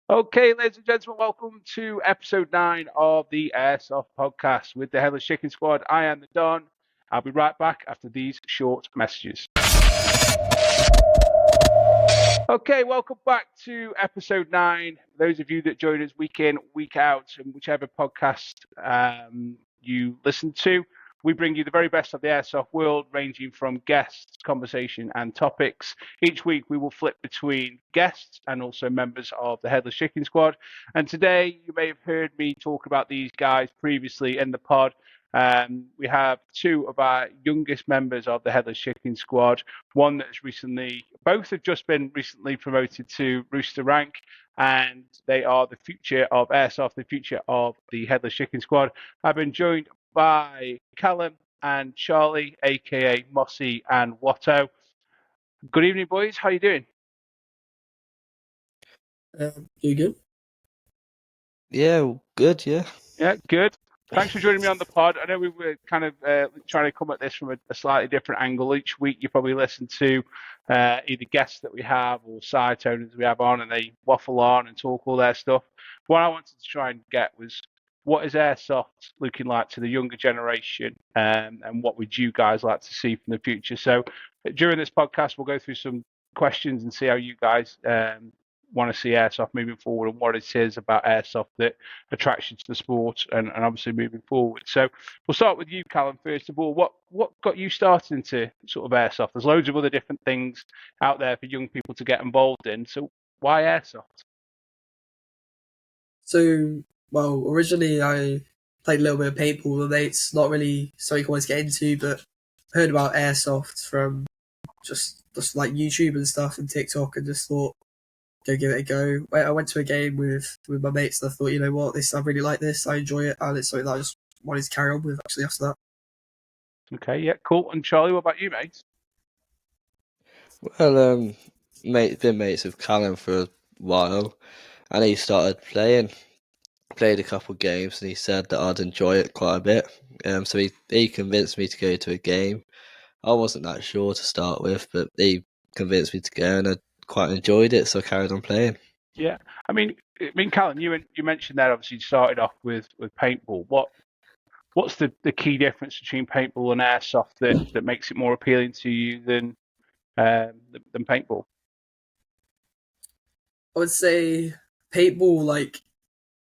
Okay, ladies and gentlemen, welcome to episode 9 of the Airsoft Podcast with the Headless Chicken Squad. I am the Don. I'll be right back after these short messages. Okay, welcome back to episode 9. Those of you that join us week in, week out, and whichever podcast you listen to, we bring you the very best of the airsoft world, ranging from guests, conversation, and topics. Each week, we will flip between guests and also members of the Headless Chicken Squad. And today, you may have heard me talk about these guys previously in the pod. We have two of our youngest members of the Headless Chicken Squad. One that's both have just been recently promoted to Rooster rank, and they are the future of Airsoft, the future of the Headless Chicken Squad. I've been joined by Callum and Charlie, aka Mossy and Watto. Good evening, boys. How are you doing? You good? Yeah, good, yeah. Yeah, good. Thanks for joining me on the pod. I know we were kind of trying to come at this from a slightly different angle. Each week you probably listen to either guests that we have or side owners we have on, and they waffle on and talk all their stuff. What I wanted to try and get was, what is Airsoft looking like to the younger generation, and what would you guys like to see from the future? So during this podcast, we'll go through some questions and see how you guys want to see Airsoft moving forward and what it is about Airsoft that attracts you to the sport and obviously moving forward. So we'll start with you, Callum, first of all. What got you started into sort of Airsoft? There's loads of other different things out there for young people to get involved in. So why Airsoft? So, well, originally I played a little bit of paintball with mates, not really something I wanted to get into, but heard about Airsoft from just like YouTube and stuff and TikTok and just thought, go give it a go. I went to a game with my mates and I thought, you know what, I really like this, I enjoy it, and it's something that I just wanted to carry on with actually after that. Okay, yeah, cool. And Charlie, what about you, mate? Well, been mates with Callum for a while, and he started played a couple of games, and he said that I'd enjoy it quite a bit. So he convinced me to go to a game. I wasn't that sure to start with, but he convinced me to go, and I quite enjoyed it, so I carried on playing. Yeah, I mean, Callum, you mentioned that obviously you started off with paintball. What's the key difference between paintball and Airsoft that makes it more appealing to you than paintball? I would say paintball, like,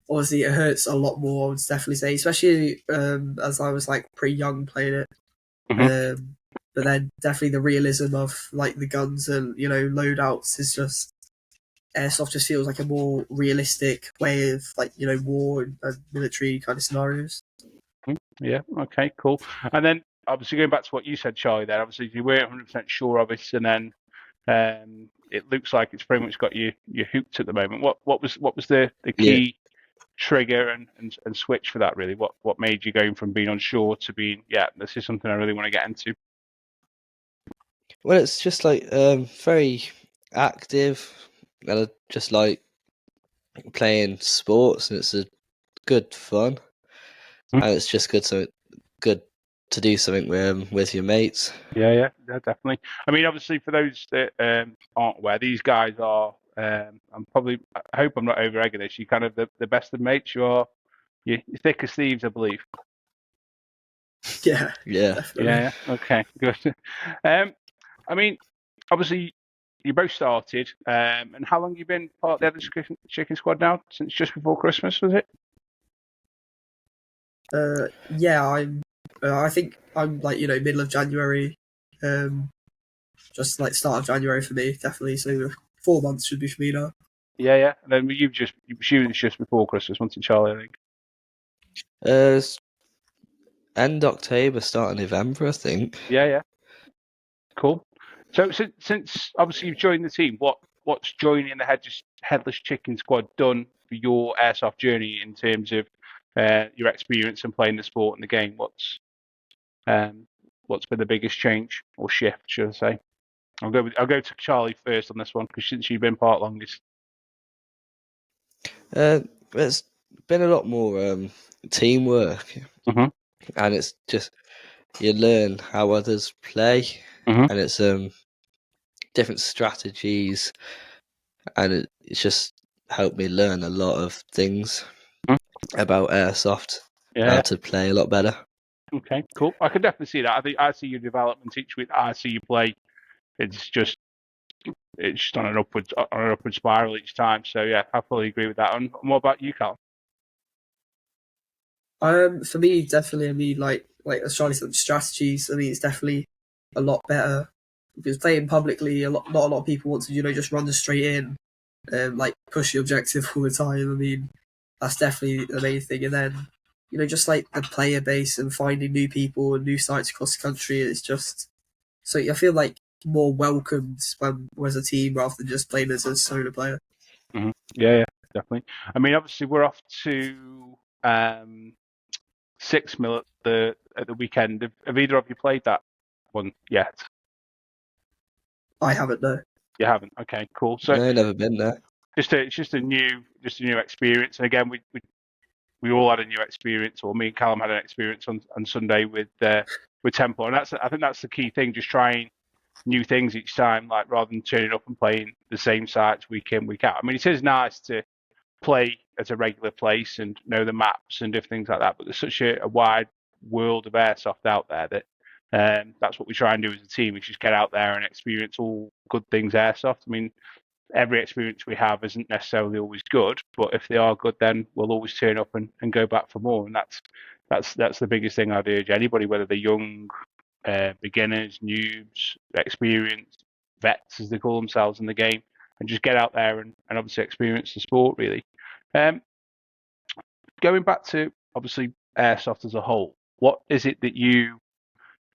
obviously it hurts a lot more, I would definitely say, especially as I was like pretty young playing it. Mm-hmm. But then definitely the realism of like the guns and, you know, loadouts is just, Airsoft just feels like a more realistic way of, like, you know, war and military kind of scenarios. Yeah, okay, cool. And then obviously going back to what you said, Charlie, there, obviously you weren't 100% sure of it, and then it looks like it's pretty much got you hooked at the moment. What was the key trigger and switch for that, really? What made you going from being unsure to being, yeah, this is something I really want to get into? Well, it's just like very active, and I just like playing sports, and it's a good fun, and it's just good to do something with your mates. Yeah, definitely. I mean, obviously, for those that aren't aware, these guys are. I hope I'm not over egging this. You kind of the best of mates. You're thick as thieves, I believe. Yeah. Yeah. Okay, good. I mean, obviously, you both started. And how long have you been part of the Headless Chicken Squad now? Since just before Christmas, was it? Yeah, I think I'm like, you know, middle of January, just like start of January for me, definitely. So 4 months should be for me now. Yeah. And then you was just before Christmas, wasn't it, Charlie? I think. End October, start of November, I think. Yeah. Cool. So since obviously you've joined the team, what's joining the Headless Chicken Squad done for your Airsoft journey in terms of your experience in playing the sport and the game? What's been the biggest change or shift, should I say? I'll go to Charlie first on this one, because since you've been part longest. It's been a lot more teamwork, and it's just you learn how others play, and it's different strategies, and it's just helped me learn a lot of things Mhm. about airsoft, Yeah. how to play a lot better. Okay, cool. I can definitely see that. I think I see your development each week. I see you play. It's just on an upward spiral each time. So yeah, I fully agree with that. And what about you, Cal? For me, definitely. I mean, like as Charlie said, strategies. I mean, it's definitely a lot better because playing publicly, not a lot of people want to, just run straight in, like push the objective all the time. I mean, that's definitely the main thing. And then, just like the player base and finding new people and new sites across the country. It's just so I feel like more welcomed when as a team rather than just playing as a solo player. Mm-hmm. Yeah, definitely. I mean, obviously, we're off to 6 mil at the weekend. Have either of you played that one yet? I haven't, no. You haven't. Okay, cool. So No, never been there. it's just a new experience. And again, we all had a new experience, or me and Callum had an experience on Sunday with Temple, and I think that's the key thing. Just trying new things each time, like rather than turning up and playing the same sites week in, week out. I mean, it is nice to play at a regular place and know the maps and different things like that, but there's such a wide world of airsoft out there that that's what we try and do as a team. We just get out there and experience all good things airsoft. I mean, every experience we have isn't necessarily always good, but if they are good, then we'll always turn up and go back for more. And that's the biggest thing I'd urge anybody, whether they're young, beginners, noobs, experienced, vets as they call themselves in the game, and just get out there and obviously experience the sport really. Going back to obviously airsoft as a whole, what is it that you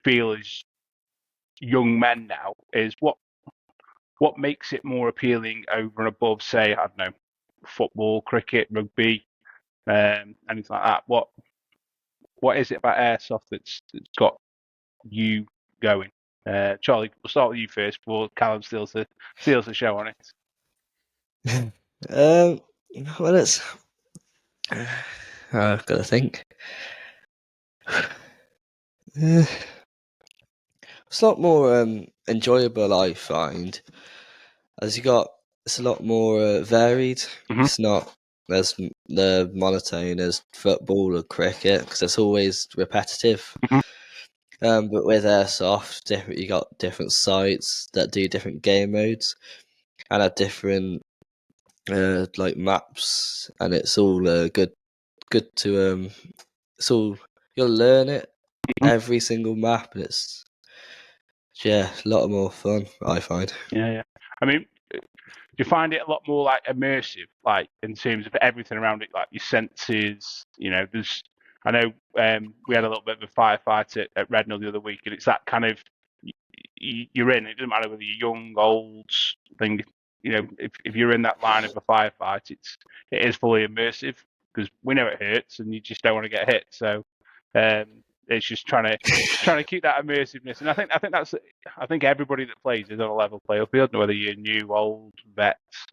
feel as young men now is what makes it more appealing over and above, say, I don't know, football, cricket, rugby, anything like that? What is it about airsoft that's got you going? Charlie, we'll start with you first before Callum steals the show on it. Well, it's I've got to think. It's a lot more enjoyable, I find, as it's a lot more varied. Mhm. It's not as the monotone as football or cricket because it's always repetitive. Mhm. But with airsoft, you got different sites that do different game modes and have different like maps, and it's all good to it's all you'll learn it every single map, and it's a lot more fun, I find. Yeah. I mean, do you find it a lot more like immersive, like in terms of everything around it, like your senses? I know we had a little bit of a firefight at Rednall the other week, and it's that kind of you're in. It doesn't matter whether you're young, old, thing. If you're in that line of a firefight, it is fully immersive because we know it hurts, and you just don't want to get hit. So it's just trying to keep that immersiveness, and I think everybody that plays is on a level playing field, whether you're new, old, vets.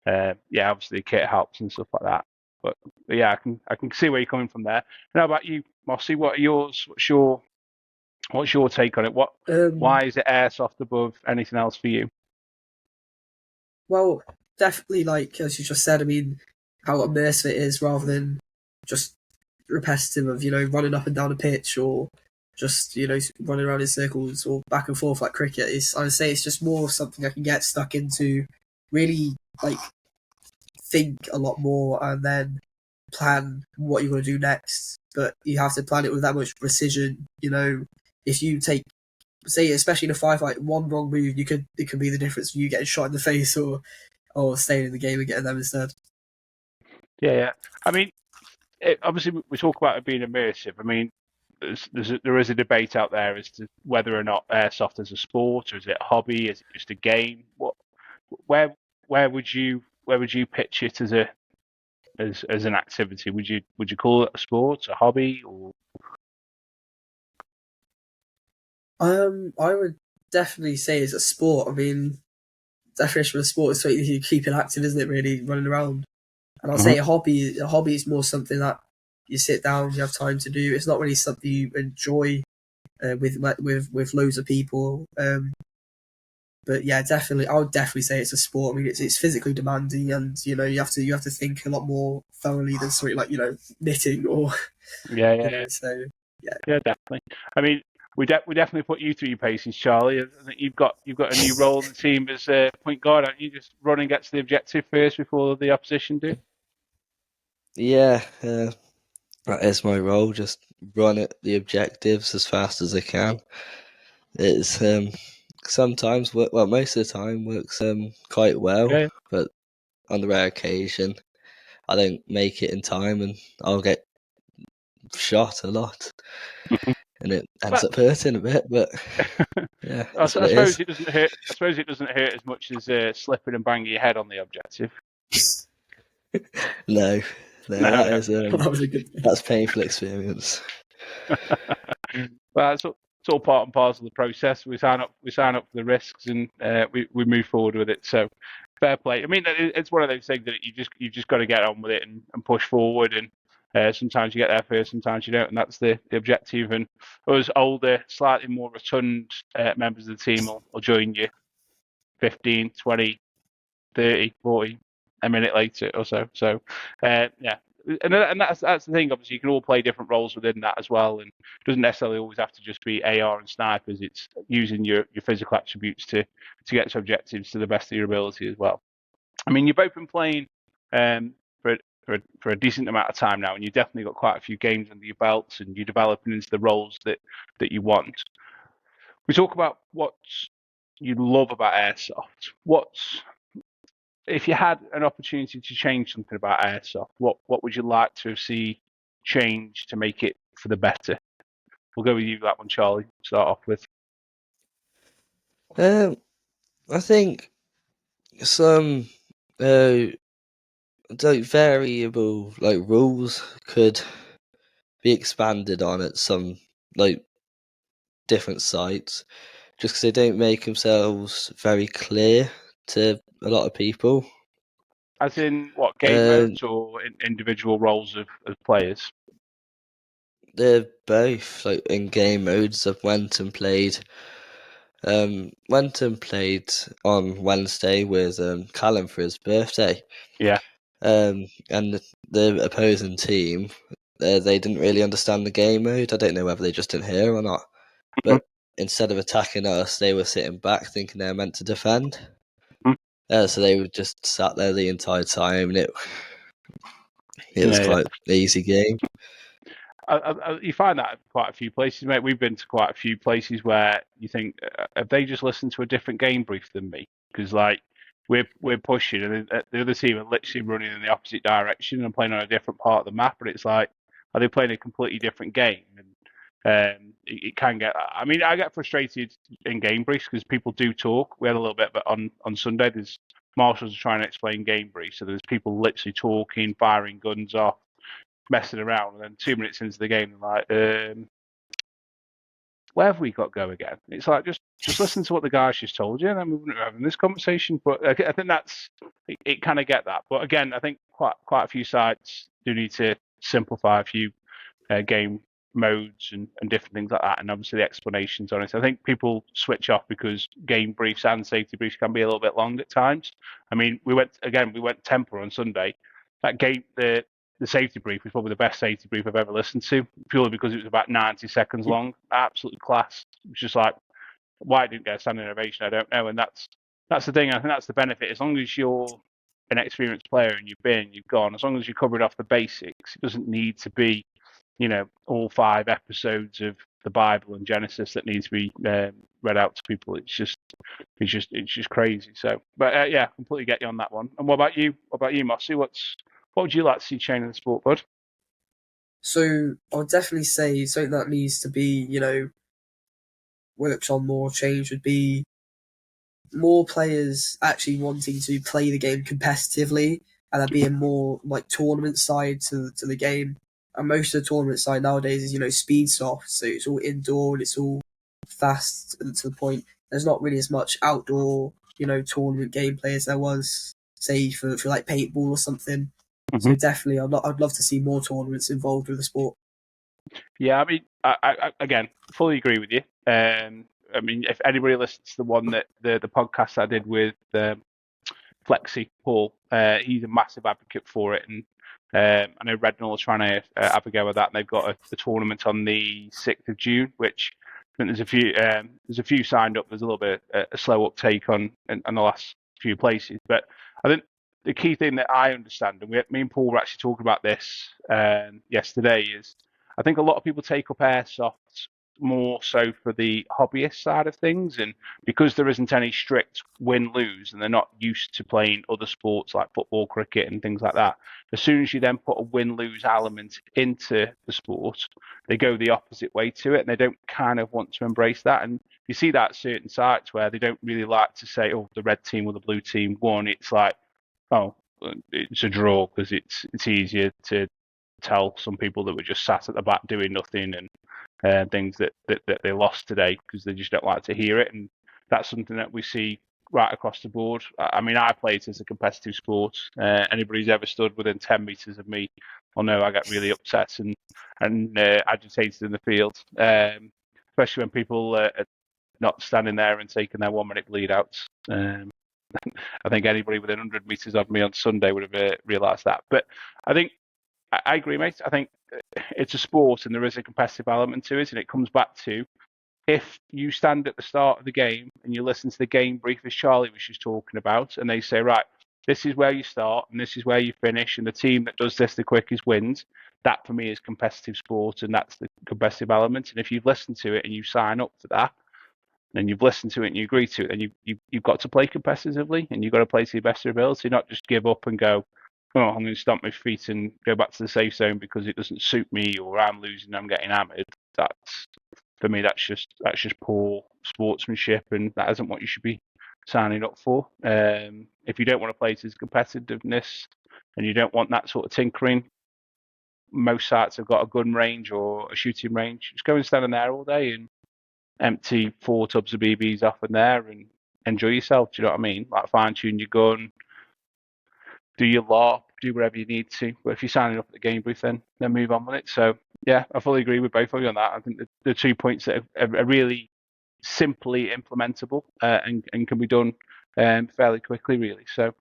Obviously the kit helps and stuff like that. But yeah, I can see where you're coming from there. And how about you, Mossy? What are yours? What's your take on it? Why is it airsoft above anything else for you? Well, definitely, like as you just said, I mean, how immersive it is rather than just repetitive of running up and down a pitch or just running around in circles or back and forth like cricket. I would say it's just more something I can get stuck into, really like think a lot more and then plan what you're going to do next. But you have to plan it with that much precision. If you take, say, especially in a firefight, one wrong move, it could be the difference for you getting shot in the face or staying in the game and getting them instead. Yeah. I mean, obviously we talk about it being immersive. I mean, there is a debate out there as to whether or not airsoft is a sport, or is it a hobby, is it just a game? Where would you pitch it as an activity? Would you call it a sport, a hobby, or? I would definitely say it's a sport. I mean, definition of a sport is so you keep it active, isn't it? Really running around. And I'll say a hobby is more something that you sit down, you have time to do. It's not really something you enjoy with loads of people. But yeah, definitely, I would definitely say it's a sport. I mean, it's physically demanding, and you have to think a lot more thoroughly than something like knitting or Yeah. So Yeah, definitely. I mean, we definitely put you through your paces, Charlie. I think you've got a new role in the team as point guard, aren't you? Just run and get to the objective first before the opposition do. Yeah, that is my role. Just run at the objectives as fast as I can. It's sometimes most of the time works quite well, Yeah. but on the rare occasion I don't make it in time and I'll get shot a lot, and it ends up hurting a bit. But yeah, I that's what it suppose is. it doesn't hurt. I suppose it doesn't hurt as much as slipping and banging your head on the objective. No, that is that was a good thing. that's painful experience. Well, it's all part and parcel of the process. We sign up for the risks, and we move forward with it. So fair play. I mean, it's one of those things that you just got to get on with it and push forward. And sometimes you get there first, sometimes you don't, and that's the objective. And us older, slightly more rotund members of the team will join you 15, 20, 30, 40 a minute later or so. So yeah. And that's the thing. Obviously, you can all play different roles within that as well, and it doesn't necessarily always have to just be AR and snipers. It's using your physical attributes to get to objectives to the best of your ability as well. I mean, you've both been playing for a decent amount of time now, and you've definitely got quite a few games under your belts, and you're developing into the roles that you want. We talk about what you love about Airsoft. If you had an opportunity to change something about Airsoft, what would you like to see change to make it for the better? We'll go with you that one, Charlie. Start off with. I think some variable rules could be expanded on at some different sites, just because they don't make themselves very clear to a lot of people. As in what, game modes or individual roles of players? They're both in game modes. I've went and played on Wednesday with Callum for his birthday. Yeah. And the opposing team, they didn't really understand the game mode. I don't know whether they just didn't hear or not. But instead of attacking us, they were sitting back thinking they were meant to defend. So they were just sat there the entire time, and it was quite an easy game. You find that at quite a few places, mate. We've been to quite a few places where you think, have they just listened to a different game brief than me? Because we're pushing, and the other team are literally running in the opposite direction and playing on a different part of the map. And it's like, are they playing a completely different game? And it can get. I mean, I get frustrated in game briefs because people do talk. We had a little bit, but on Sunday, there's marshals are trying to explain game briefs, so there's people literally talking, firing guns off, messing around, and then 2 minutes into the game, they're like, where have we got go again? It's like, just listen to what the guys just told you, and then we're having this conversation. But I think it kind of get that. But again, I think quite a few sites do need to simplify a few game modes and different things like that, and obviously the explanations on it. I think people switch off because game briefs and safety briefs can be a little bit long at times. I mean, we went Temple on Sunday. That game, the safety brief was probably the best safety brief I've ever listened to, purely because it was about 90 seconds long. Absolutely class. It was just like, why it didn't get a standing ovation, I don't know. And that's the thing. I think that's the benefit. As long as you're an experienced player and you've gone, as long as you covered off the basics, it doesn't need to be, all 5 episodes of the Bible and Genesis that needs to be read out to people. It's just crazy. So, but yeah, completely get you on that one. And what about you? Mossy? What would you like to see change in the sport, bud? So I would definitely say something that needs to be, works on more change would be more players actually wanting to play the game competitively, and there being more tournament side to the game. And most of the tournament side nowadays is, speed soft, so it's all indoor and it's all fast to the point. There's not really as much outdoor, tournament gameplay as there was, say, for paintball or something. So definitely, I'd love to see more tournaments involved with the sport. Yeah, I mean, I again fully agree with you. I mean, if anybody listens to the one that the podcast I did with Flexi Paul, he's a massive advocate for it, and I know Rednall are trying to have a go at that, and they've got a tournament on the 6th of June, which I think there's a few signed up. There's a little bit a slow uptake on the last few places, but I think the key thing that I understand, and me and Paul were actually talking about this yesterday, is I think a lot of people take up airsoft more so for the hobbyist side of things, and because there isn't any strict win-lose and they're not used to playing other sports like football, cricket and things like that, as soon as you then put a win-lose element into the sport, they go the opposite way to it, and they don't kind of want to embrace that. And you see that at certain sites where they don't really like to say, oh, the red team or the blue team won. It's like, oh, it's a draw, because it's easier to tell some people that were just sat at the back doing nothing and things that they lost today, because they just don't like to hear it. And that's something that we see right across the board. I mean, I play it as a competitive sport. Anybody who's ever stood within 10 metres of me will know I get really upset and agitated in the field, especially when people are not standing there and taking their 1 minute bleed outs. I think anybody within 100 metres of me on Sunday would have realised that. But I think I agree, mate. I think it's a sport and there is a competitive element to it, and it comes back to, if you stand at the start of the game and you listen to the game brief, as Charlie was just talking about, and they say, right, this is where you start and this is where you finish, and the team that does this the quickest wins, that for me is competitive sport, and that's the competitive element. And if you've listened to it and you sign up to that, and you've listened to it and you agree to it, then you've got to play competitively, and you've got to play to your best of your ability, not just give up and go, oh, I'm going to stomp my feet and go back to the safe zone because it doesn't suit me, or I'm losing, I'm getting hammered. That's, for me, that's just poor sportsmanship, and that isn't what you should be signing up for. If you don't want to play to competitiveness and you don't want that sort of tinkering, most sites have got a gun range or a shooting range. Just go and stand in there all day and empty 4 tubs of BBs off in there and enjoy yourself. Do you know what I mean? Like, fine tune your gun, do your LARP, do whatever you need to. But if you're signing up at the game booth, then move on with it. So yeah, I fully agree with both of you on that. I think the 2 points that are really simply implementable and can be done fairly quickly, really. So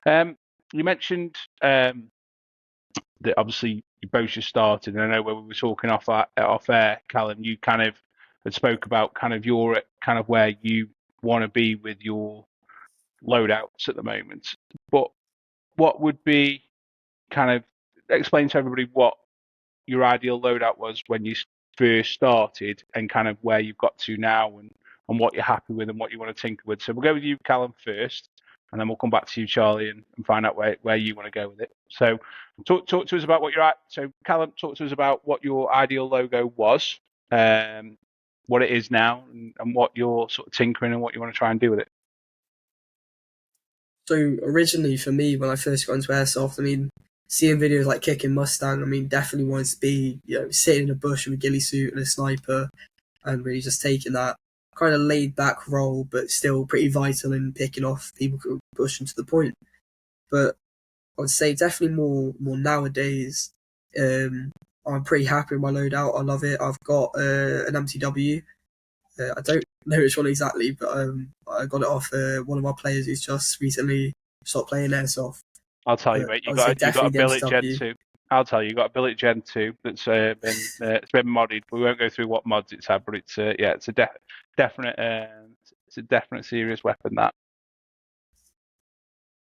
you mentioned that obviously you both just started, and I know when we were talking off air, Callum, you kind of had spoke about kind of your kind of where you want to be with your loadouts at the moment. But what would be, kind of explain to everybody what your ideal loadout was when you first started, and kind of where you've got to now, and what you're happy with and what you want to tinker with. So we'll go with you, Callum, first, and then we'll come back to you, Charlie, and find out where you want to go with it. So talk to us about what you're at. So Callum, talk to us about what your ideal logo was, what it is now, and what you're sort of tinkering and what you want to try and do with it. So originally for me, when I first got into Airsoft, I mean, seeing videos like Kicking Mustang, I mean, definitely wanted to be, sitting in a bush with a ghillie suit and a sniper, and really just taking that kind of laid back role, but still pretty vital in picking off people who push into the point. But I would say definitely more nowadays. I'm pretty happy with my loadout. I love it. I've got an MTW. I don't know which one exactly, but I got it off one of my players who's just recently stopped playing Airsoft. I'll tell you, mate, you got a billet Gen 2. I'll tell you, you got a billet Gen 2 that's been modded. We won't go through what mods it's had, but it's it's a definite serious weapon, that.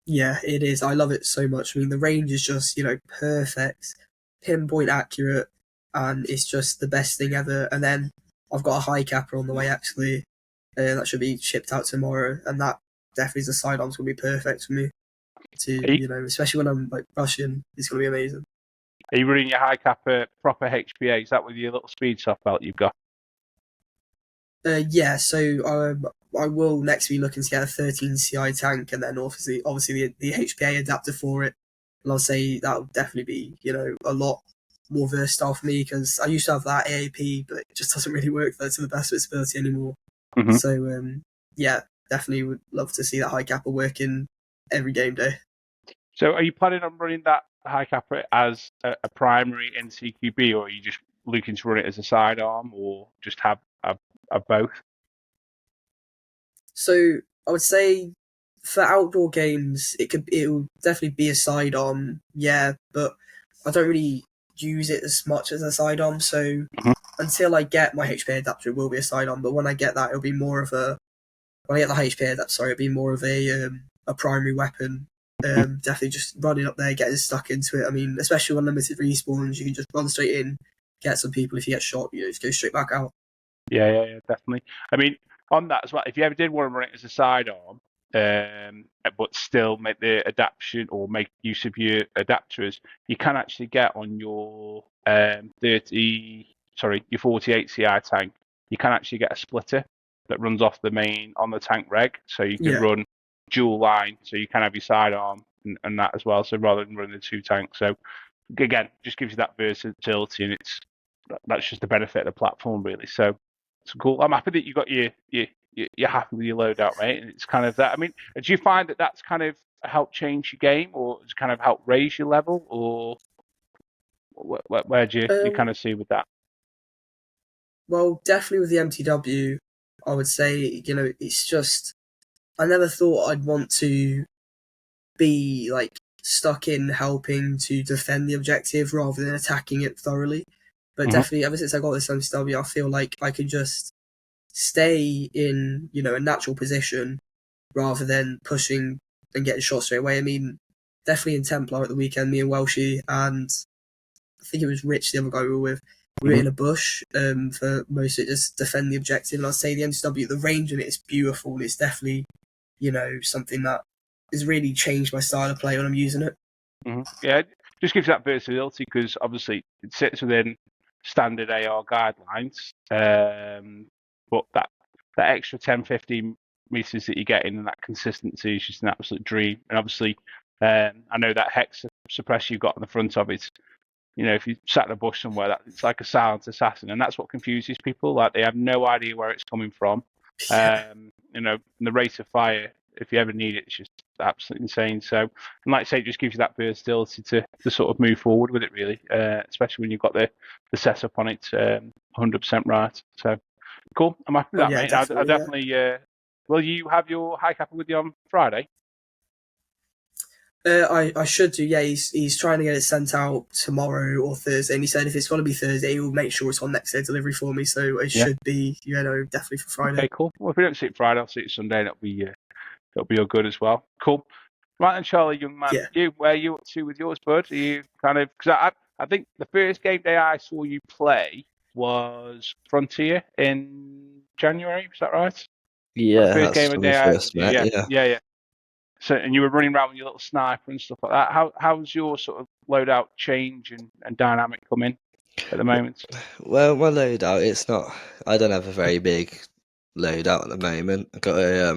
Yeah, it is. I love it so much. I mean, the range is just, perfect, pinpoint accurate, and it's just the best thing ever. And then I've got a high capper on the way, actually. That should be shipped out tomorrow, and that definitely is a sidearm's going to be perfect for me. Especially when I'm like rushing, it's going to be amazing. Are you running your high capper proper HPA? Is that with your little speed soft belt you've got? Yeah, so I will next be looking to get a 13 CI tank, and then obviously the HPA adapter for it. And I'll say that would definitely be, a lot more versatile for me, because I used to have that AAP, but it just doesn't really work there to the best of its ability anymore. Mm-hmm. So yeah, definitely would love to see that high capper working every game day. So are you planning on running that high capper as a primary in CQB, or are you just looking to run it as a sidearm, or just have both? So I would say for outdoor games, it will definitely be a sidearm, yeah, but I don't really use it as much as a sidearm. So until I get my HP adapter, it will be a sidearm. But when I get that, it'll be more of a when I get the HP adapter, it'll be more of a primary weapon. Definitely just running up there, getting stuck into it. I mean, especially with unlimited respawns, you can just run straight in, get some people. If you get shot, just go straight back out. Yeah, definitely. I mean, on that as well, if you ever did want to run it as a sidearm, but still make the adaptation or make use of your adapters, you can actually get on your your 48 CI tank, you can actually get a splitter that runs off the main on the tank reg, so you can run dual line, so you can have your sidearm and that as well. So rather than running the two tanks, so again, just gives you that versatility, and that's just the benefit of the platform, really. So it's cool. I'm happy that you got you're happy with your loadout, mate. And it's kind of that. I mean, do you find that that's kind of helped change your game, or does it kind of help raise your level, or where do you kind of see with that? Well, definitely with the MTW, I would say, it's just, I never thought I'd want to be like stuck in helping to defend the objective rather than attacking it thoroughly. But definitely, ever since I got this MTW, I feel like I could just stay in, a natural position rather than pushing and getting shot straight away. I mean, definitely in Templar at the weekend, me and Welshie and I think it was Rich, the other guy we were with, we were in a bush for most of it, just defend the objective. And I'd say the MTW, the range of it is beautiful, and it's definitely, something that has really changed my style of play when I'm using it. Yeah, it just gives that versatility because obviously it sits within standard AR guidelines, but that extra 10-15 meters that you get in and that consistency is just an absolute dream. And obviously, I know that hex suppressor you've got on the front of it. If you sat in a bush somewhere, it's like a silent assassin, and that's what confuses people. Like they have no idea where it's coming from. And the rate of fire, if you ever need it, it's just absolutely insane. So, and like I say, it just gives you that versatility to sort of move forward with it, really, especially when you've got the setup on it 100% right. So, cool. I'm happy with that, mate. I definitely. Will you have your high capper with you on Friday? I should do, yeah. He's trying to get it sent out tomorrow or Thursday, and he said if it's going to be Thursday, he'll make sure it's on next day delivery for me. So it should be, definitely for Friday. Okay, cool. Well, if we don't see it Friday, I'll see it Sunday, and it'll be all good as well. Cool. Right, and Charlie, young man, where are you up to with yours, bud? Are you kind of, because I think the first game day I saw you play was Frontier in January. Is that right? Yeah, first game of day. Yeah. So, and you were running around with your little sniper and stuff like that. How's your sort of loadout change and dynamic come in at the moment? Well, my loadout, it's not. I don't have a very big loadout at the moment. I've got a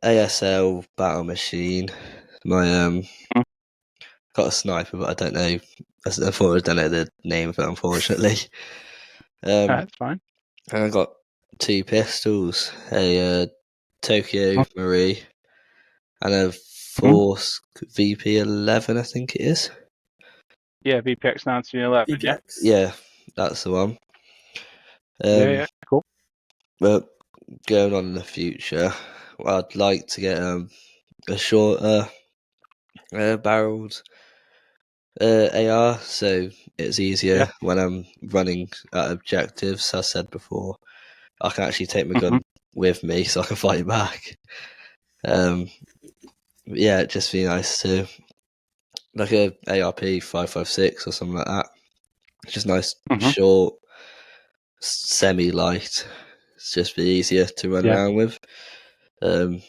ASL battle machine. My got a sniper, but I don't know. I don't know the name of it, unfortunately. That's fine. And I got 2 pistols, a Tokyo Marie, and a Force VP11, I think it is. Yeah, VPX 1911. VPX. Yeah, that's the one. Yeah, cool. But going on in the future, I'd like to get a shorter barreled AR, so it's easier when I'm running at objectives. As I said before, I can actually take my gun with me so I can fight back. Yeah, it'd just be nice to, like a ARP 5.56 or something like that. It's just nice, short, semi-light. It's just be easier to run around with. The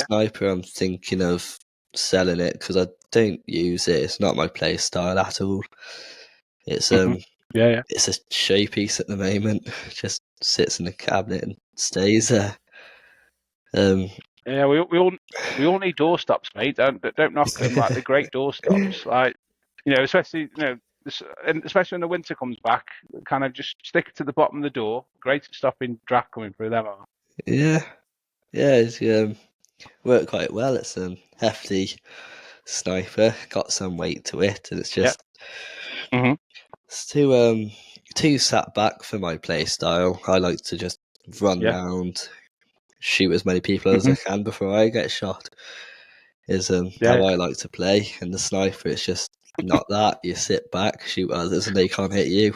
sniper, I'm thinking of selling it because I don't use it. It's not my play style at all. It's it's a showpiece at the moment. It just sits in the cabinet and stays there. Yeah, we all need doorstops, mate. Don't knock them. Like they're great doorstops. Like especially especially when the winter comes back, kind of just stick it to the bottom of the door. Great at stopping draft coming through them. Yeah, it's worked quite well. It's a hefty sniper, got some weight to it, and it's just it's too sat back for my play style. I like to just run around, shoot as many people as I can before I get shot. Is how I like to play. And the sniper, it's just not that. You sit back, shoot others, and they can't hit you.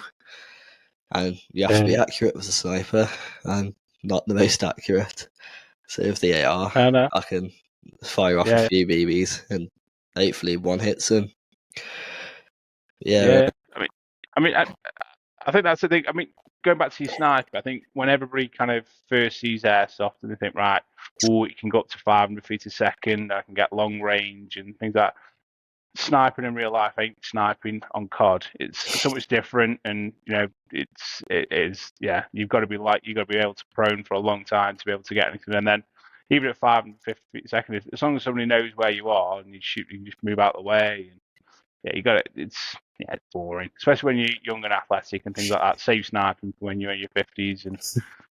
And you have to be accurate with the sniper. I'm not the most accurate. So with the AR, I can fire off a few BBs and hopefully one hits them. Yeah. I think that's the thing. I mean, going back to your sniper, I think when everybody kind of first sees airsoft and they think, right, it can go up to 500 feet a second, I can get long range and things like that. Sniping in real life ain't sniping on COD. It's so much different, and it is you've got to be able to prone for a long time to be able to get anything, and then even at 550 feet a second, as long as somebody knows where you are and you shoot, you can just move out of the way. And you got it. It's boring, especially when you're young and athletic and things like that. Save sniping for when you're in your 50s and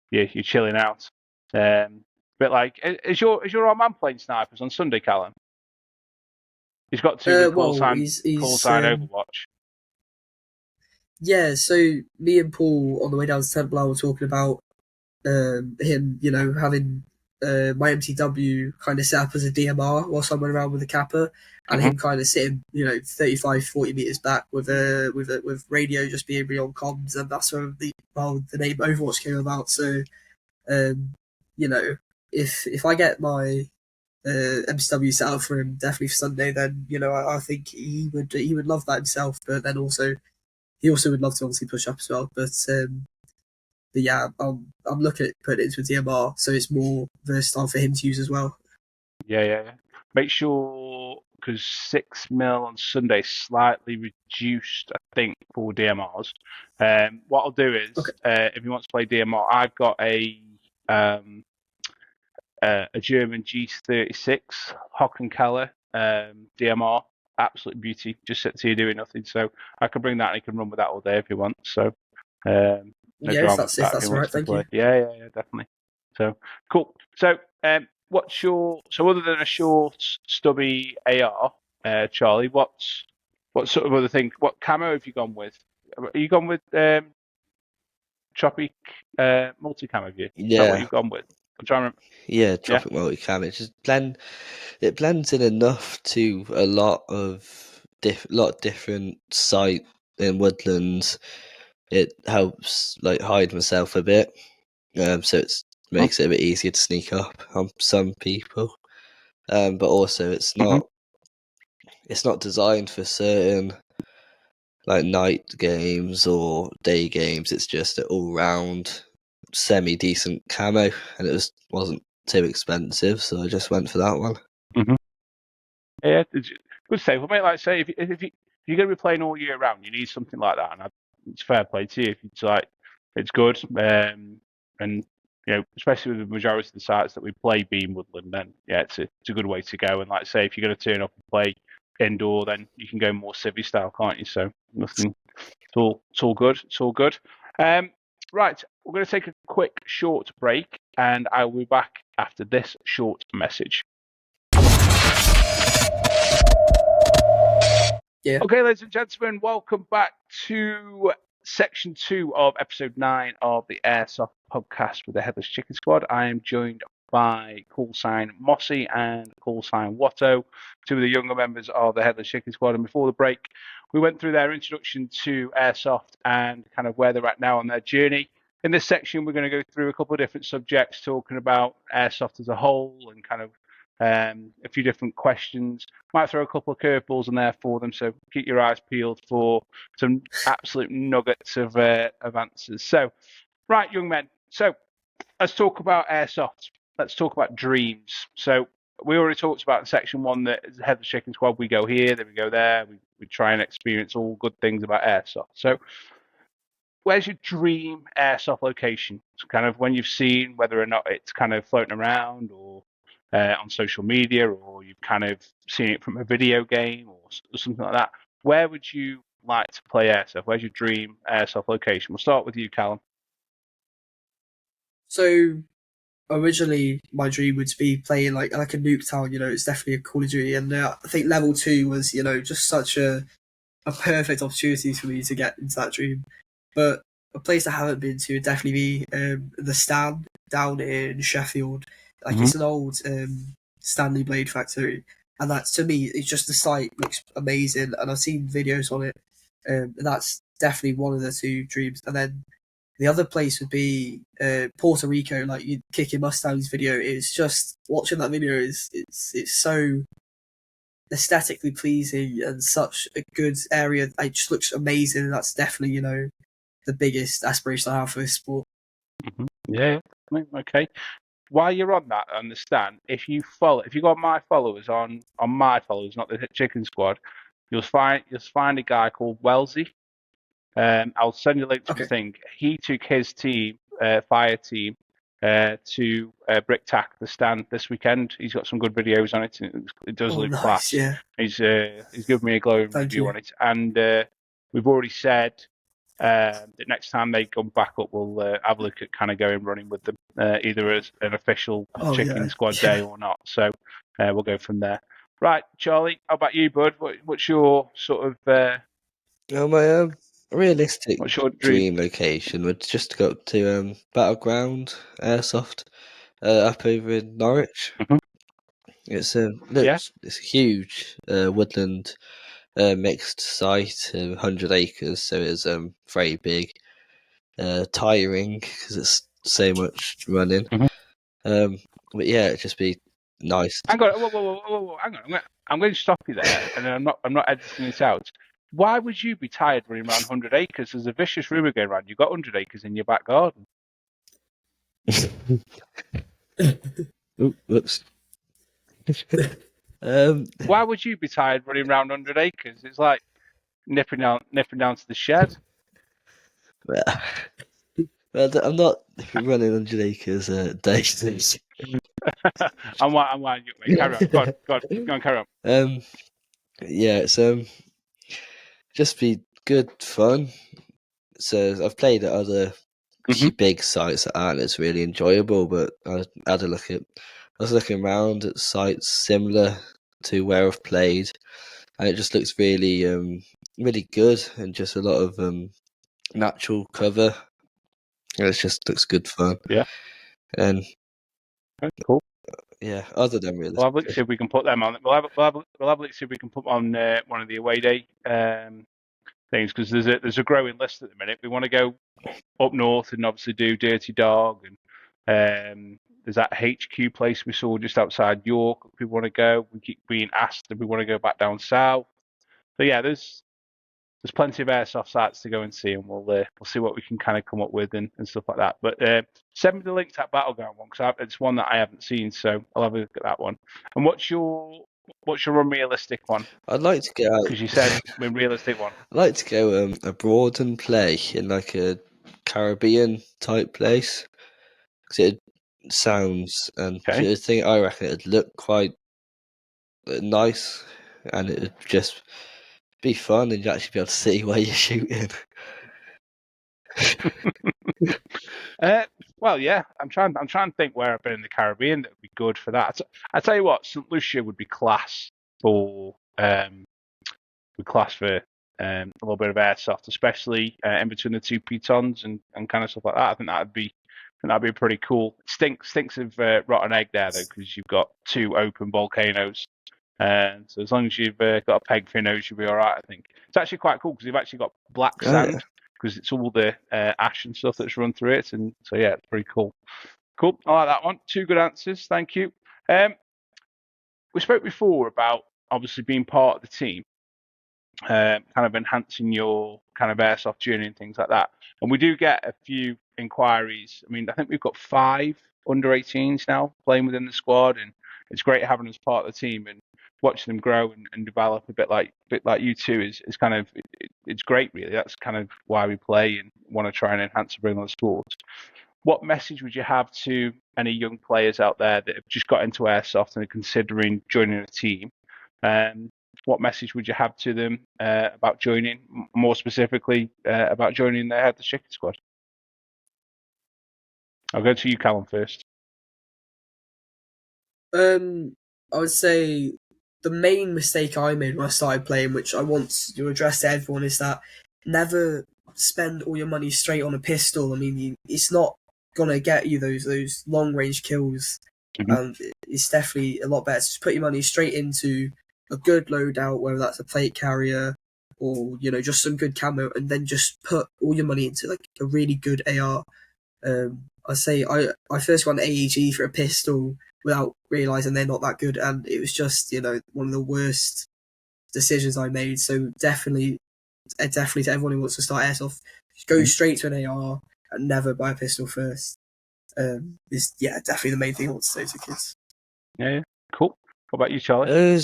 you're chilling out. But like, is your old man playing snipers on Sunday, Callum? He's got two call sign Overwatch. Yeah, so me and Paul on the way down to Templar were talking about him, having my MTW kind of set up as a DMR whilst I went around with a Kappa, and him kind of sitting, 35, 40 meters back with radio just being re on comms, and that's where the name Overwatch came about. So, if I get my MCW set up for him definitely for Sunday, then I think he would love that himself. But then he also would love to obviously push up as well. But yeah, I'm looking at putting it into a DMR so it's more versatile for him to use as well. Yeah. Make sure, because 6mm on Sunday slightly reduced, I think, for DMRs. What I'll do is, if he wants to play DMR, I've got a German G36 Hockenkeller DMR, absolute beauty. Just sits here doing nothing, so I can bring that and he can run with that all day if he wants. So if that's all right, thank you. Yeah, definitely. So cool. So other than a short stubby AR, Charlie, what sort of other thing? What camo have you gone with? Are you gone with Tropic multi camo? Have you? Is that what you've gone with? I'm trying to remember. Yeah, Tropic multi-cam. It just blends in enough to a lot of different sight in woodlands. It helps like hide myself a bit, so it makes it a bit easier to sneak up on some people. But also it's not designed for certain like night games or day games. It's just an all-round semi-decent camo, and it wasn't too expensive, so I just went for that one. Yeah, good save. Well, mate, like I say, if you're going to be playing all year round, you need something like that, and it's fair play to you. If it's like, it's good, and especially with the majority of the sites that we play being woodland, then it's a good way to go. And like I say, if you're going to turn up and play indoor, then you can go more civvy style, can't you? So nothing. It's all good. It's all good. Right, we're going to take a quick short break, and I will be back after this short message. Yeah. Okay, ladies and gentlemen, welcome back to section 2 of episode 9 of the Airsoft Podcast with the Headless Chicken Squad. I am joined by call sign Mossy and call sign Watto, two of the younger members of the Headless Chicken Squad. And before the break, we went through their introduction to Airsoft and kind of where they're at now on their journey. In this section, we're going to go through a couple of different subjects, talking about Airsoft as a whole and kind of a few different questions. Might throw a couple of curveballs in there for them, so keep your eyes peeled for some absolute nuggets of answers. So, right, young men, so let's talk about Airsoft. Let's talk about dreams. So we already talked about in section 1 that as the Headless Chicken Squad, we go here, then we go there, we try and experience all good things about Airsoft. So where's your dream Airsoft location? It's kind of when you've seen whether or not it's kind of floating around or on social media, or you've kind of seen it from a video game or something like that. Where would you like to play Airsoft? Where's your dream Airsoft location? We'll start with you, Callum. So originally my dream would be playing like a nuke town. It's definitely a Call of Duty, and I think level 2 was just such a perfect opportunity for me to get into that dream. But a place I haven't been to would definitely be the Stand down in Sheffield. Like it's an old Stanley Blade factory, and that's, to me, it's just the site looks amazing, and I've seen videos on it. And that's definitely one of the two dreams. And then the other place would be Puerto Rico. Like Kicking Mustang's video is just watching that video it's so aesthetically pleasing and such a good area. It just looks amazing, and that's definitely the biggest aspiration I have for this sport. Yeah, okay. While you're on that, understand, if you got my followers on my followers, not the Chicken Squad, you'll find a guy called Wellesley. I'll send you a link to the thing. He took his team, fire team, to Brick Tack the Stand this weekend. He's got some good videos on it. It does look class. Yeah. He's given me a glowing review on it, and we've already said that next time they come back up, we'll have a look at kind of going running with them, either as an official Chicken Squad day or not. So we'll go from there. Right, Charlie, how about you, bud? What's your sort of? My realistic what's your dream location would just go up to Battleground Airsoft up over in Norwich. It's it's a huge woodland mixed site, 100 acres, so it's very big, tiring because it's so much running. But yeah, it'd just be nice. Hang on, whoa, hang on. I'm going to stop you there, and I'm not editing this out. Why would you be tired running around 100 acres? There's a vicious rumour going around. You've got 100 acres in your back garden. Whoops. Why would you be tired running around 100 acres? It's like nipping down to the shed. Well, I'm not running 100 acres a day. I'm winding you up, mate. Carry on. Go on, carry on. Yeah, it's just be good fun. So I've played at other big sites that aren't as really enjoyable, but I was looking around at sites similar to where I've played, and it just looks really really good, and just a lot of natural cover. And it just looks good fun. Yeah. And cool. Yeah, other than realistic. We'll have a look, see if we can put them on. We'll have a look, see if we can put on one of the away day things, because there's a growing list at the minute. We want to go up north and obviously do Dirty Dog, and there's that HQ place we saw just outside York. We want to go. We keep being asked if we want to go back down south. So yeah, there's plenty of airsoft sites to go and see, and we'll see what we can kind of come up with and stuff like that. But send me the link to that Battleground one, because it's one that I haven't seen, so I'll have a look at that one. And what's your unrealistic one? I'd like to get out, because you said realistic one. I'd like to go abroad and play in like a Caribbean type place, because it sounds and I reckon it'd look quite nice, and it'd just be fun, and you'd actually be able to see where you're shooting. Well, yeah, I'm trying to think where I've been in the Caribbean that would be good for that. I tell you what, St. Lucia would be class for a little bit of airsoft, especially in between the two pitons and kind of stuff like that. I think that'd be pretty cool. Stinks of rotten egg there though, because you've got two open volcanoes. So as long as you've got a peg for your nose, you'll be all right, I think. It's actually quite cool because you've actually got black sand, because it's all the ash and stuff that's run through it. And so, yeah, it's pretty cool. Cool. I like that one. Two good answers. Thank you. We spoke before about obviously being part of the team, kind of enhancing your kind of airsoft journey and things like that. And we do get a few inquiries. I mean, I think we've got 5 under 18s now playing within the squad, and it's great having us part of the team and watching them grow and develop a bit like you two is kind of it's great, really. That's kind of why we play and want to try and enhance and bring on the sport. What message would you have to any young players out there that have just got into airsoft and are considering joining a team? What message would you have to them about joining, more specifically about joining the Headless Chicken Squad? I'll go to you, Callum, first. I would say the main mistake I made when I started playing, which I want to address to everyone, is that never spend all your money straight on a pistol. I mean, it's not gonna get you those long range kills, and it's definitely a lot better to just put your money straight into a good loadout, whether that's a plate carrier or just some good camo, and then just put all your money into like a really good AR. I say I first got an AEG for a pistol without realizing they're not that good, and it was just one of the worst decisions I made. So definitely to everyone who wants to start airsoft, go straight to an AR and never buy a pistol first. Is definitely the main thing I want to say to kids. Yeah, cool. What about you, Charlie?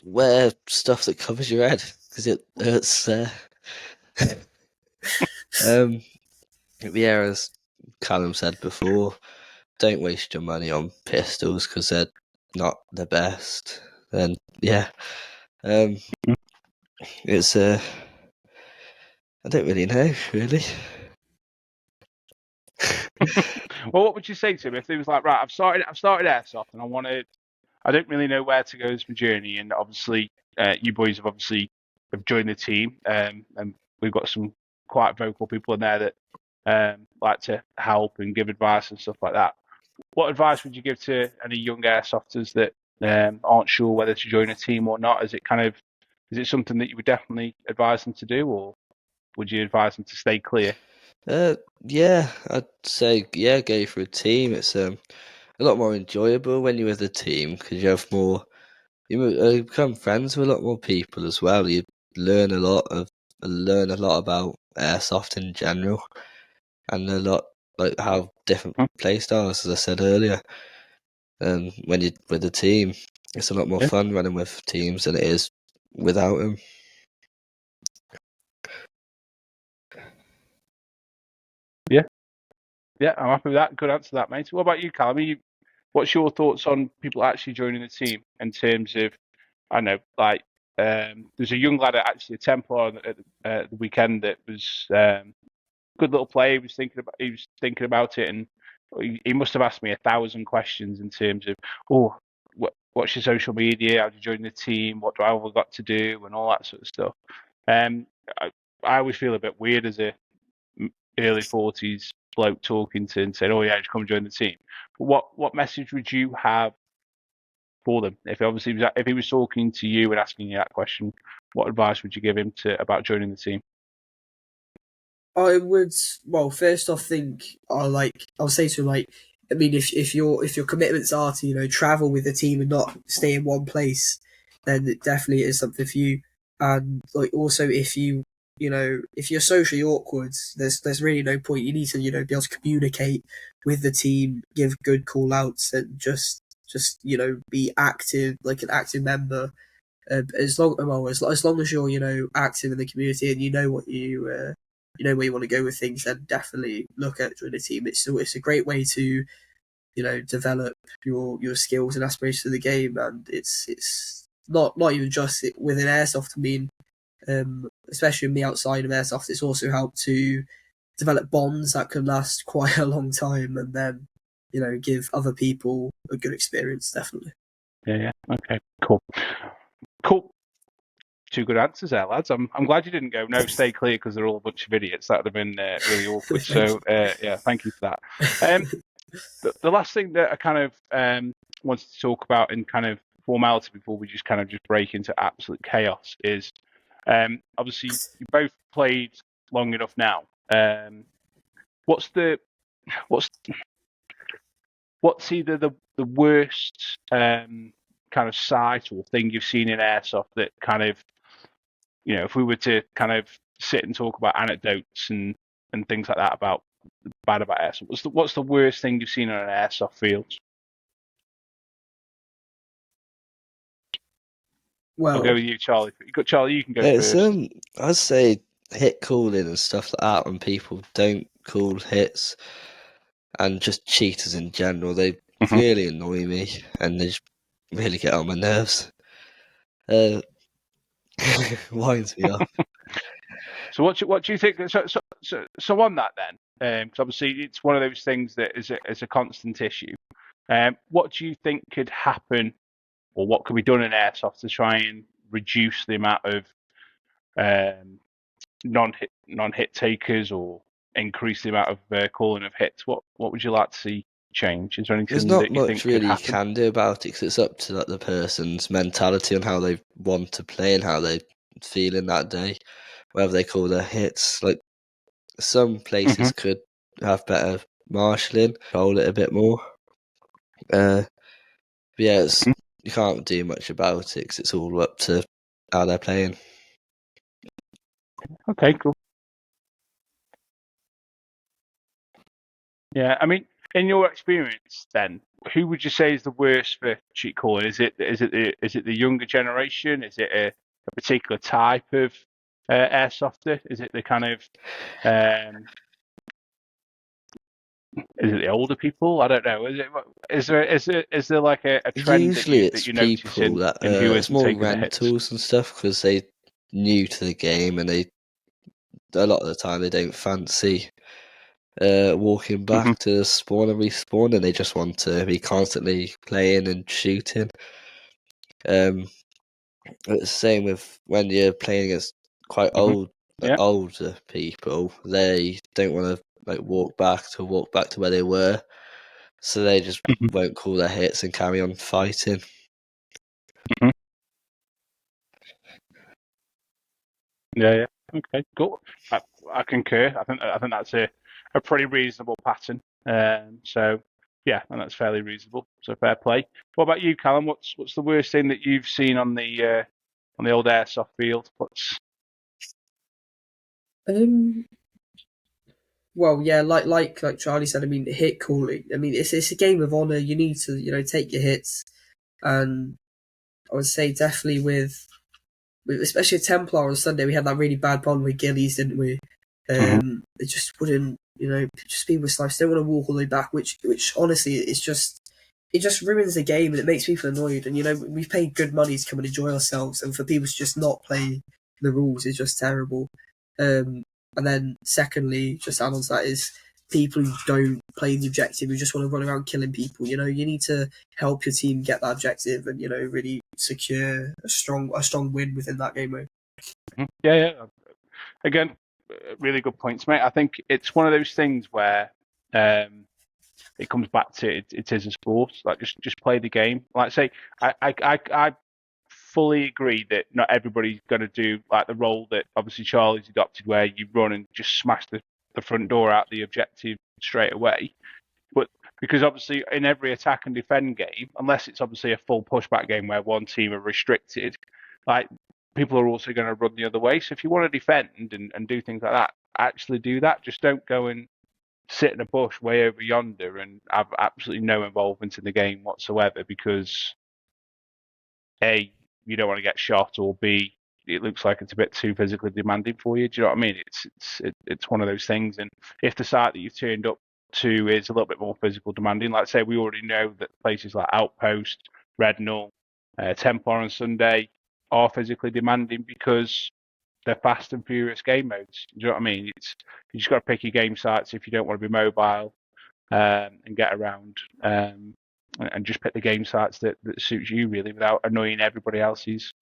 Wear stuff that covers your head because it hurts. As Callum said before, don't waste your money on pistols because they're not the best. And it's I don't really know, really. Well, what would you say to him if he was like, right, I've started airsoft and I don't really know where to go as my journey, and obviously you boys have joined the team, and we've got some quite vocal people in there that like to help and give advice and stuff like that. What advice would you give to any young airsofters that aren't sure whether to join a team or not? Is it something that you would definitely advise them to do, or would you advise them to stay clear? I'd say go for a team. It's a lot more enjoyable when you're with a team because you have more. You become friends with a lot more people as well. You learn a lot about airsoft in general, and a lot like how different play styles, as I said earlier. And when you're with a team, it's a lot more fun running with teams than it is without them. Yeah, I'm happy with that. Good answer to that, mate. What about you, Callum? What's your thoughts on people actually joining the team in terms of, I know, like, there's a young lad actually a Templar at the weekend that was good little play. He was thinking about it, and he must have asked me 1,000 questions in terms of, what's your social media? How do you join the team? What do I have got to do? And all that sort of stuff. I always feel a bit weird as a early 40s bloke talking to and saying, "Oh yeah, just come join the team." But what message would you have for them if he was talking to you and asking you that question? What advice would you give him about joining the team? I would, well, first off, I'll say to him, like, I mean, if your commitments are to travel with the team and not stay in one place, then it definitely is something for you. And like also, if you're socially awkward, there's really no point. You need to be able to communicate with the team, give good call outs, and just be active, like an active member. As long as you're active in the community and you know what you where you want to go with things, then definitely look at joining a team. It's a great way to develop your skills and aspirations of the game, and it's not even just within airsoft. I mean, especially me outside of airsoft, it's also helped to develop bonds that can last quite a long time, and then give other people a good experience. Definitely. Yeah. Okay. Cool. Two good answers there, lads. I'm glad you didn't go no, stay clear because they're all a bunch of idiots. That would have been really awkward. So thank you for that. The last thing that I kind of wanted to talk about in kind of formality before we just break into absolute chaos is obviously you both played long enough now. What's either the worst kind of sight or thing you've seen in airsoft that kind of, if we were to kind of sit and talk about anecdotes and things like that about airsoft, what's the worst thing you've seen on an airsoft field? Well, I'll go with you, Charlie. Charlie, you can go first. I'd say hit calling and stuff like that when people don't call hits, and just cheaters in general. They really annoy me, and they just really get on my nerves. Winds me up. So what do you think? So on that then, because obviously it's one of those things that is a constant issue. What do you think could happen, or what could be done in airsoft to try and reduce the amount of non-hit takers or increase the amount of calling of hits? What would you like to see change? Is there anything There's not that you think much really could you happen? can do about it because it's up to like the person's mentality and how they want to play and how they feeling that day, whether they call their hits. Like some places could have better marshalling, control it a bit more. But yeah, you can't do much about it because it's all up to how they're playing. Okay, cool. Yeah, I mean, in your experience, then, who would you say is the worst for cheat calling? Is it the younger generation? Is it a particular type of airsofter? Is it the kind of is it the older people? I don't know. Is there like a trend Usually that it's you notice people that in who it's isn't more taking the hits? rentals and stuff because they new to the game and they a lot of the time they don't fancy walking back to spawn and respawn and they just want to be constantly playing and shooting. It's the same with when you're playing against quite older people. They don't want to like walk back to where they were, so they just won't call their hits and carry on fighting. Yeah. Okay, cool. I concur. I think that's a pretty reasonable pattern. So yeah, and that's fairly reasonable. So fair play. What about you, Callum? What's the worst thing that you've seen on the old airsoft field? Well, yeah, like Charlie said. I mean, hit calling. I mean, it's a game of honor. You need to take your hits, and I would say definitely with especially a Templar on Sunday, we had that really bad problem with Gillies, didn't we? It just wouldn't, just people slice. They don't want to walk all the way back, which honestly, it just ruins the game and it makes people annoyed. And we've paid good money to come and enjoy ourselves, and for people to just not play the rules is just terrible. And then secondly, just add on to that is people who don't play the objective, who just want to run around killing people. You need to help your team get that objective and really secure a strong win within that game mode. Yeah. Again, really good points, mate. I think it's one of those things where it comes back to it is a sport. Like just play the game. Like say, I fully agree that not everybody's going to do like the role that obviously Charlie's adopted, where you run and just smash the front door out the objective straight away. But because obviously in every attack and defend game, unless it's obviously a full pushback game where one team are restricted, like people are also going to run the other way. So if you want to defend and do things like that, actually do that. Just don't go and sit in a bush way over yonder and have absolutely no involvement in the game whatsoever because A, you don't want to get shot, or B, it looks like it's a bit too physically demanding for you. Do you know what I mean? It's one of those things. And if the site that you've turned up to is a little bit more physical demanding, like say we already know that places like Outpost, Red Null, Templar on Sunday are physically demanding because they're fast and furious game modes. Do you know what I mean? You just got to pick your game sites if you don't want to be mobile and get around. And just pick the game sites that suits you really, without annoying everybody else's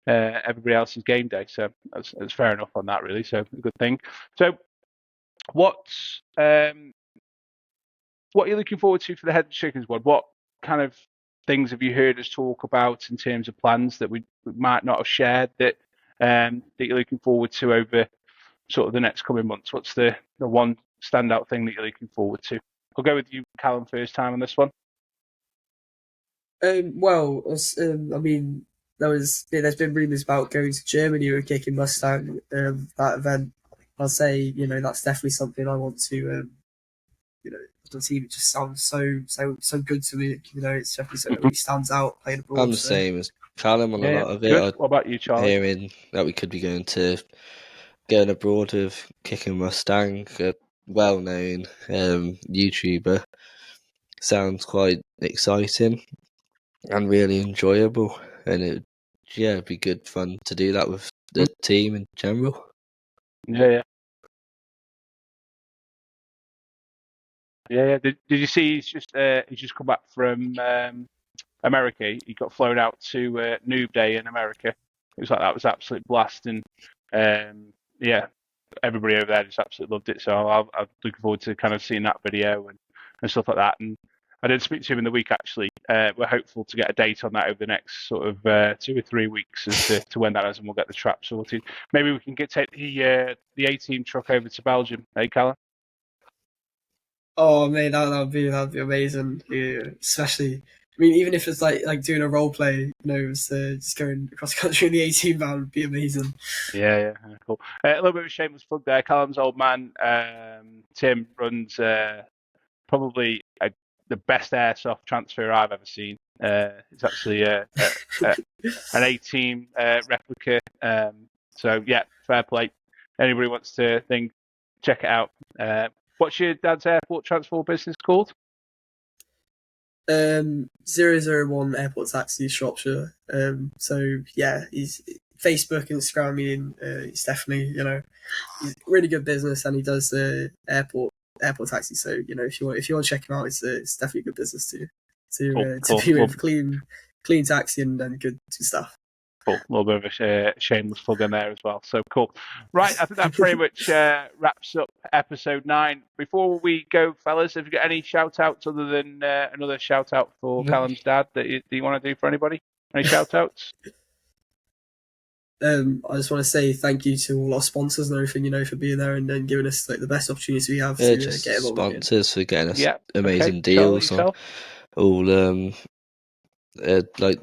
game day. So that's fair enough on that, really. So a good thing. So what are you looking forward to for the Headless Chicken Squad? What kind of things have you heard us talk about in terms of plans that we might not have shared that you're looking forward to over sort of the next coming months? What's the one standout thing that you're looking forward to? I'll go with you, Callum, first time on this one. I mean, there's been rumours about going to Germany with Kicking Mustang, that event. I'll say, that's definitely something I want to, the team. It just sounds so good to me. It's definitely something that really stands out playing abroad. I'm the same as Callum on a lot of it. Good. What about you, Charlie? Hearing that we could be going abroad with Kicking Mustang, a well-known YouTuber, sounds quite exciting and really enjoyable, and it'd be good fun to do that with the team in general. Yeah. Did you see he's just come back from America? He got flown out to Noob Day in America. It was like that was absolute blast, and everybody over there just absolutely loved it. So I'm looking forward to kind of seeing that video and stuff like that. And I did speak to him in the week, actually. We're hopeful to get a date on that over the next sort of 2 or 3 weeks as to when that is, and we'll get the trap sorted. Maybe we can take the A-team truck over to Belgium, eh, Callum? Oh man, that'd be amazing. Yeah, especially, I mean, even if it's like doing a role play, just going across the country in the 18 van would be amazing. Yeah, cool. A little bit of a shameless plug there. Callum's old man, Tim, runs probably the best airsoft transfer I've ever seen. It's actually an A-team replica. So yeah, fair play. Anybody wants to check it out. What's your dad's airport transport business called? 001 Airport Taxi Shropshire. So yeah, he's Facebook, Instagram, he's definitely, he's really good business, and he does the airport taxi. So if you want to check him out, it's definitely a good business to be with. Clean taxi and good stuff. Cool. A little bit of a shameless plug in there as well. So cool. Right, I think that pretty much wraps up episode 9. Before we go, fellas, have you got any shout-outs other than another shout-out for Callum's dad that you want to do for anybody? Any shout-outs? I just want to say thank you to all our sponsors and everything, for being there and then giving us the best opportunity we have to just get involved. Sponsors for getting us amazing deals on all like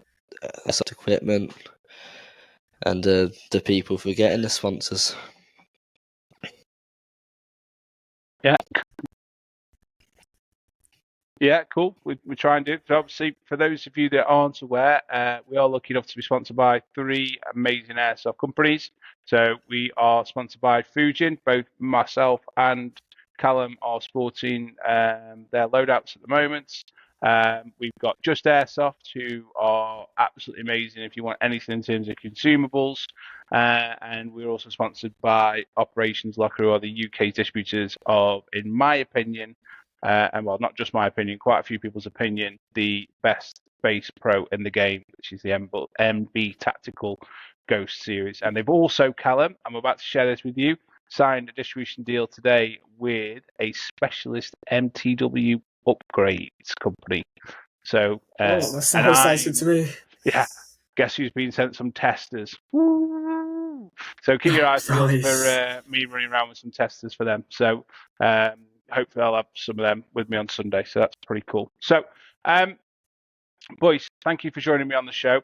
equipment, and the people for getting the sponsors. Yeah, cool. We try and do it. So obviously, for those of you that aren't aware, we are lucky enough to be sponsored by 3 amazing airsoft companies. So we are sponsored by Fujin. Both myself and Callum are sporting their loadouts at the moment. We've got Just Airsoft, who are absolutely amazing if you want anything in terms of consumables. And we're also sponsored by Operations Locker, who are the UK distributors of, in my opinion, and well, not just my opinion, quite a few people's opinion, the best base pro in the game, which is the MB Tactical Ghost series. And they've also, Callum, I'm about to share this with you, signed a distribution deal today with a specialist MTW upgrades company. So that sounds nice to me. Yeah, guess who's been sent some testers? Woo! So keep your eyes peeled for me running around with some testers for them. So hopefully I'll have some of them with me on Sunday. So that's pretty cool. So boys, thank you for joining me on the show.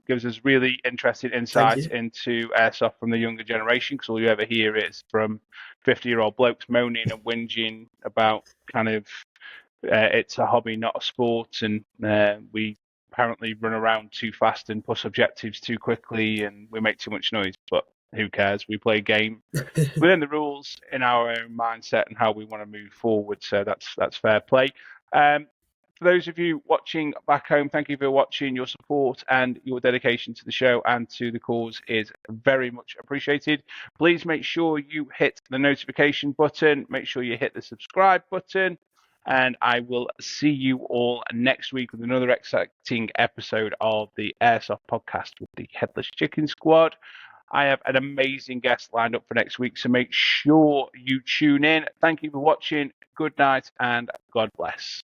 Gives us really interesting insight into airsoft from the younger generation, because all you ever hear is from 50-year-old blokes moaning and whinging about kind of it's a hobby, not a sport, and we apparently run around too fast and push objectives too quickly, and we make too much noise. But who cares? We play a game within the rules, in our own mindset, and how we want to move forward. So that's fair play. For those of you watching back home, thank you for watching. Your support and your dedication to the show and to the cause is very much appreciated. Please make sure you hit the notification button. Make sure you hit the subscribe button. And I will see you all next week with another exciting episode of the Airsoft Podcast with the Headless Chicken Squad. I have an amazing guest lined up for next week, so make sure you tune in. Thank you for watching. Good night and God bless.